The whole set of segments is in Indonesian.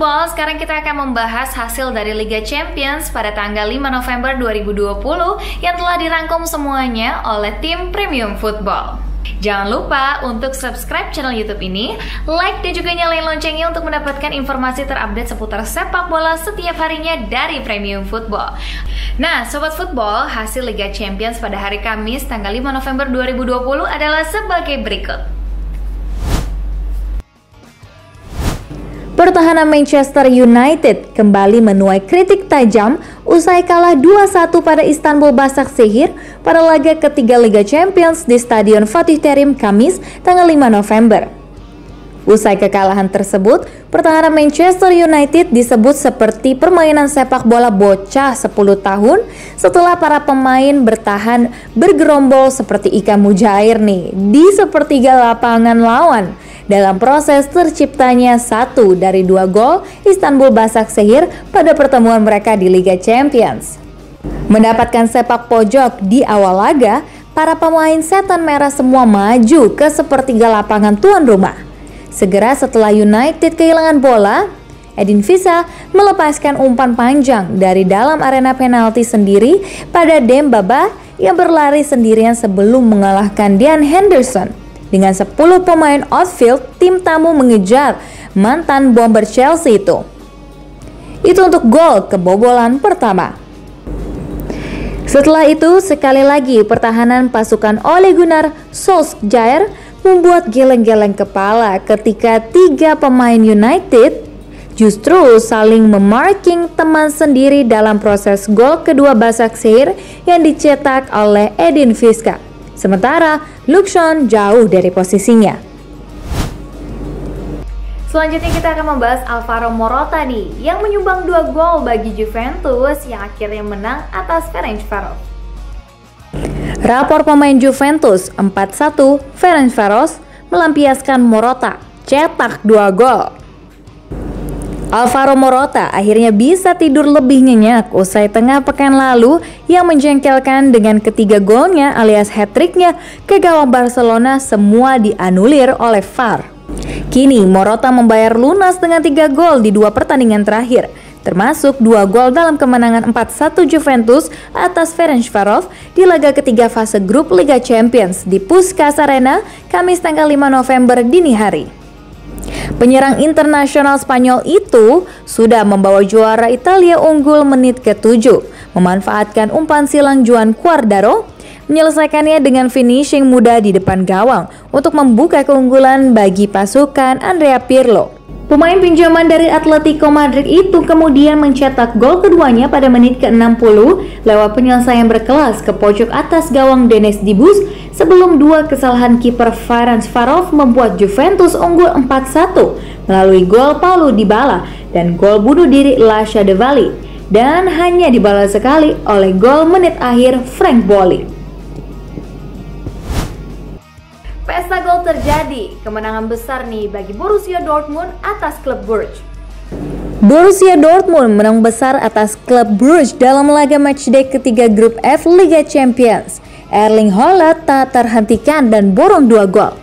Football, sekarang kita akan membahas hasil dari Liga Champions pada tanggal 5 November 2020 yang telah dirangkum semuanya oleh tim Premium Football. Jangan lupa untuk subscribe channel YouTube ini, like dan juga nyalain loncengnya untuk mendapatkan informasi terupdate seputar sepak bola setiap harinya dari Premium Football. Nah, Sobat Football, hasil Liga Champions pada hari Kamis tanggal 5 November 2020 adalah sebagai berikut. Pertahanan Manchester United kembali menuai kritik tajam usai kalah 2-1 pada Istanbul Başakşehir pada laga ketiga Liga Champions di Stadion Fatih Terim Kamis tanggal 5 November. Usai kekalahan tersebut, pertahanan Manchester United disebut seperti permainan sepak bola bocah 10 tahun setelah para pemain bertahan bergerombol seperti ikan mujair nih di sepertiga lapangan lawan dalam proses terciptanya 1 dari 2 gol Istanbul Başakşehir pada pertemuan mereka di Liga Champions. Mendapatkan sepak pojok di awal laga, para pemain setan merah semua maju ke sepertiga lapangan tuan rumah. Segera setelah United kehilangan bola, Edin Visca melepaskan umpan panjang dari dalam arena penalti sendiri pada Dembaba yang berlari sendirian sebelum mengalahkan Dean Henderson. Dengan 10 pemain outfield, tim tamu mengejar mantan bomber Chelsea itu. Itu untuk gol kebobolan pertama. Setelah itu, sekali lagi pertahanan pasukan Ole Gunnar Solskjaer membuat geleng-geleng kepala ketika 3 pemain United justru saling memarking teman sendiri dalam proses gol kedua Başakşehir yang dicetak oleh Edin Visca. Sementara Luke Shaw jauh dari posisinya. Selanjutnya kita akan membahas Alvaro Morata nih, yang menyumbang 2 gol bagi Juventus yang akhirnya menang atas Ferencváros. Rapor pemain Juventus 4-1, Ferencváros melampiaskan Morata cetak 2 gol. Alvaro Morata akhirnya bisa tidur lebih nyenyak usai tengah pekan lalu yang menjengkelkan dengan ketiga golnya alias hat-tricknya ke gawang Barcelona semua dianulir oleh VAR. Kini Morata membayar lunas dengan 3 gol di 2 pertandingan terakhir, termasuk 2 gol dalam kemenangan 4-1 Juventus atas Ferencváros di laga ketiga fase grup Liga Champions di Puskás Arena Kamis tanggal 5 November dini hari. Penyerang internasional Spanyol itu sudah membawa juara Italia unggul menit ke-7, memanfaatkan umpan silang Joan Cuadrado, menyelesaikannya dengan finishing mudah di depan gawang untuk membuka keunggulan bagi pasukan Andrea Pirlo. Pemain pinjaman dari Atletico Madrid itu kemudian mencetak gol keduanya pada menit ke-60 lewat penyelesaian berkelas ke pojok atas gawang Denis Dibus sebelum 2 kesalahan kiper Ferencváros membuat Juventus unggul 4-1 melalui gol Paulo Dybala dan gol bunuh diri Lascia De Valle, dan hanya dibalas sekali oleh gol menit akhir Frank Boli. Pesta gol terjadi, kemenangan besar nih bagi Borussia Dortmund atas klub Bruges. Borussia Dortmund menang besar atas klub Bruges dalam laga matchday ketiga grup F Liga Champions. Erling Haaland tak terhentikan dan borong 2 gol.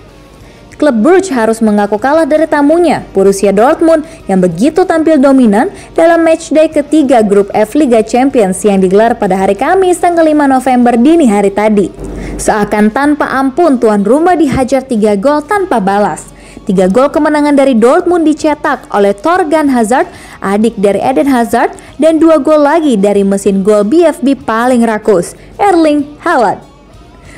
Klub Bruges harus mengaku kalah dari tamunya, Borussia Dortmund, yang begitu tampil dominan dalam matchday ketiga grup F Liga Champions yang digelar pada hari Kamis tanggal 5 November dini hari tadi. Seakan tanpa ampun tuan rumah dihajar 3 gol tanpa balas. 3 gol kemenangan dari Dortmund dicetak oleh Thorgan Hazard, adik dari Eden Hazard, dan 2 gol lagi dari mesin gol BFB paling rakus, Erling Haaland.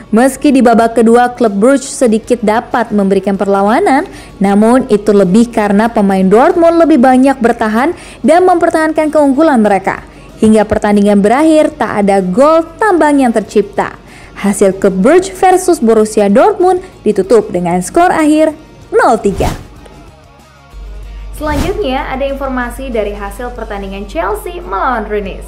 Meski di babak kedua klub Bruges sedikit dapat memberikan perlawanan, namun itu lebih karena pemain Dortmund lebih banyak bertahan dan mempertahankan keunggulan mereka. Hingga pertandingan berakhir tak ada gol tambang yang tercipta. Hasil klub Bruges versus Borussia Dortmund ditutup dengan skor akhir 0-3. Selanjutnya ada informasi dari hasil pertandingan Chelsea melawan Rennes.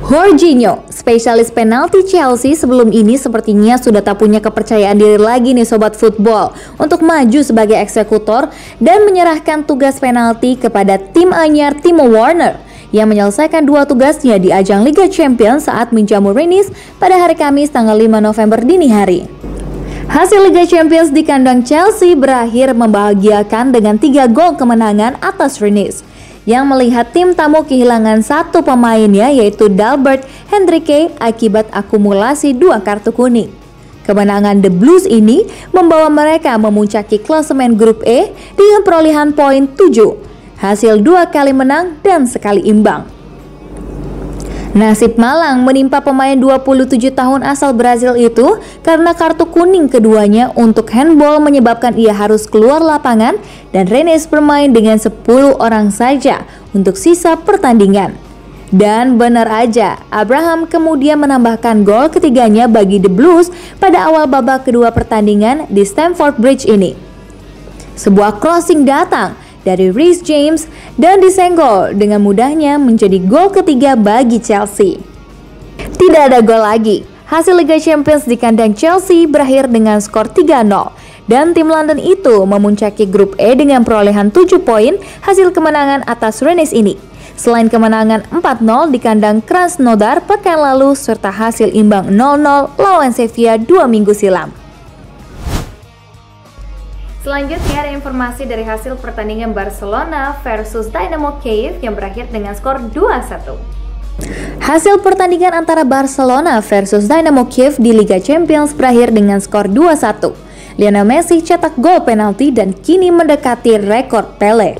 Jorginho, spesialis penalti Chelsea sebelum ini sepertinya sudah tak punya kepercayaan diri lagi nih Sobat Football untuk maju sebagai eksekutor dan menyerahkan tugas penalti kepada tim anyar Timo Werner yang menyelesaikan 2 tugasnya di ajang Liga Champions saat menjamu Rennes pada hari Kamis tanggal 5 November dini hari. Hasil Liga Champions di kandang Chelsea berakhir membahagiakan dengan 3 gol kemenangan atas Rennes. yang melihat tim tamu kehilangan satu pemainnya, yaitu Dalbert Hendrikke, akibat akumulasi 2 kartu kuning. Kemenangan The Blues ini membawa mereka memuncaki klasemen grup E dengan perolehan poin 7, hasil 2 kali menang dan sekali imbang. Nasib malang menimpa pemain 27 tahun asal Brazil itu karena kartu kuning keduanya untuk handball menyebabkan ia harus keluar lapangan dan Rennes bermain dengan 10 orang saja untuk sisa pertandingan. Dan benar aja, Abraham kemudian menambahkan gol ketiganya bagi The Blues pada awal babak kedua pertandingan di Stamford Bridge ini. Sebuah crossing datang dari Reece James dan disenggol dengan mudahnya menjadi gol ketiga bagi Chelsea. Tidak ada gol lagi. Hasil Liga Champions di kandang Chelsea berakhir dengan skor 3-0 dan tim London itu memuncaki grup E dengan perolehan 7 poin hasil kemenangan atas Rennes ini. Selain kemenangan 4-0 di kandang Krasnodar pekan lalu serta hasil imbang 0-0 lawan Sevilla 2 minggu silam. Selanjutnya ada informasi dari hasil pertandingan Barcelona versus Dynamo Kiev yang berakhir dengan skor 2-1. Hasil pertandingan antara Barcelona versus Dynamo Kiev di Liga Champions berakhir dengan skor 2-1. Lionel Messi cetak gol penalti dan kini mendekati rekor Pele.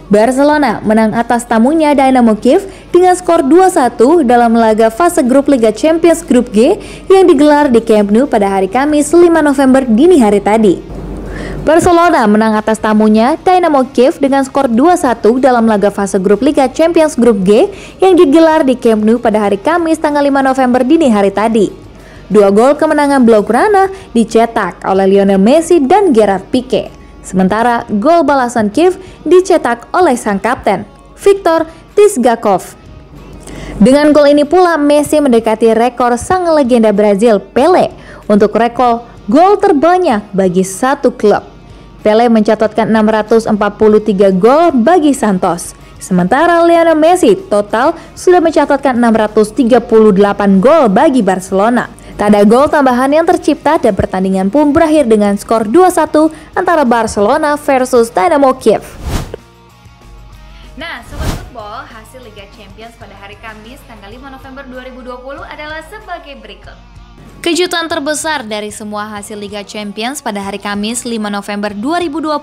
Barcelona menang atas tamunya Dynamo Kiev dengan skor 2-1 dalam laga fase grup Liga Champions Grup G yang digelar di Camp Nou pada hari Kamis 5 November dini hari tadi. Barcelona menang atas tamunya Dynamo Kiev dengan skor 2-1 dalam laga fase grup Liga Champions Grup G yang digelar di Camp Nou pada hari Kamis tanggal 5 November dini hari tadi. 2 gol kemenangan Blaugrana dicetak oleh Lionel Messi dan Gerard Pique. Sementara gol balasan Kiev dicetak oleh sang kapten, Viktor Tsgakov. Dengan gol ini pula Messi mendekati rekor sang legenda Brazil Pele untuk rekor gol terbanyak bagi satu klub. Pele mencatatkan 643 gol bagi Santos. Sementara Lionel Messi total sudah mencatatkan 638 gol bagi Barcelona. Tak ada gol tambahan yang tercipta dan pertandingan pun berakhir dengan skor 2-1 antara Barcelona versus Dynamo Kiev. Nah, Sobat Football, hasil Liga Champions pada hari Kamis tanggal 5 November 2020 adalah sebagai berikut. Kejutan terbesar dari semua hasil Liga Champions pada hari Kamis 5 November 2020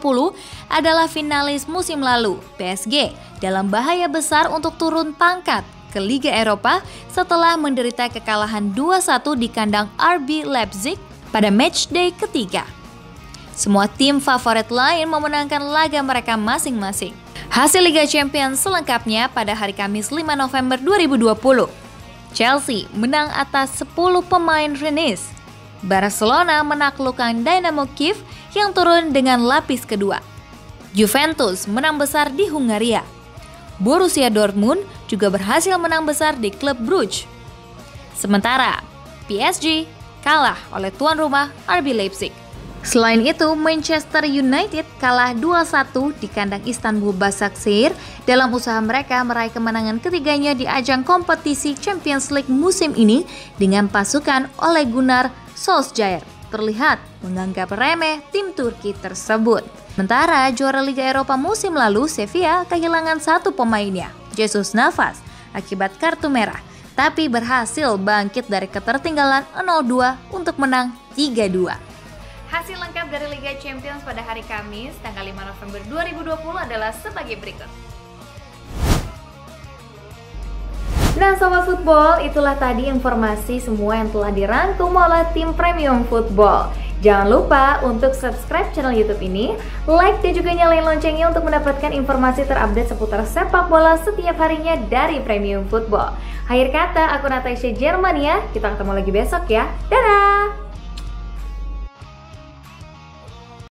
adalah finalis musim lalu, PSG, dalam bahaya besar untuk turun pangkat ke Liga Eropa setelah menderita kekalahan 2-1 di kandang RB Leipzig pada matchday ketiga. Semua tim favorit lain memenangkan laga mereka masing-masing. Hasil Liga Champions selengkapnya pada hari Kamis 5 November 2020. Chelsea menang atas 10 pemain Rennes. Barcelona menaklukkan Dynamo Kiev yang turun dengan lapis kedua. Juventus menang besar di Hungaria. Borussia Dortmund juga berhasil menang besar di klub Bruges. Sementara PSG kalah oleh tuan rumah RB Leipzig. Selain itu, Manchester United kalah 2-1 di kandang Istanbul Başakşehir dalam usaha mereka meraih kemenangan ketiganya di ajang kompetisi Champions League musim ini dengan pasukan Ole Gunnar Solskjaer terlihat menganggap remeh tim Turki tersebut. Sementara juara Liga Eropa musim lalu, Sevilla kehilangan satu pemainnya, Jesus Navas, akibat kartu merah, tapi berhasil bangkit dari ketertinggalan 0-2 untuk menang 3-2. Hasil lengkap dari Liga Champions pada hari Kamis tanggal 5 November 2020 adalah sebagai berikut. Nah Sobat Football, itulah tadi informasi semua yang telah dirangkum oleh tim Premium Football. Jangan lupa untuk subscribe channel YouTube ini, like dan juga nyalain loncengnya untuk mendapatkan informasi terupdate seputar sepak bola setiap harinya dari Premium Football. Akhir kata, aku Natasha Germania, kita ketemu lagi besok ya. Dadah!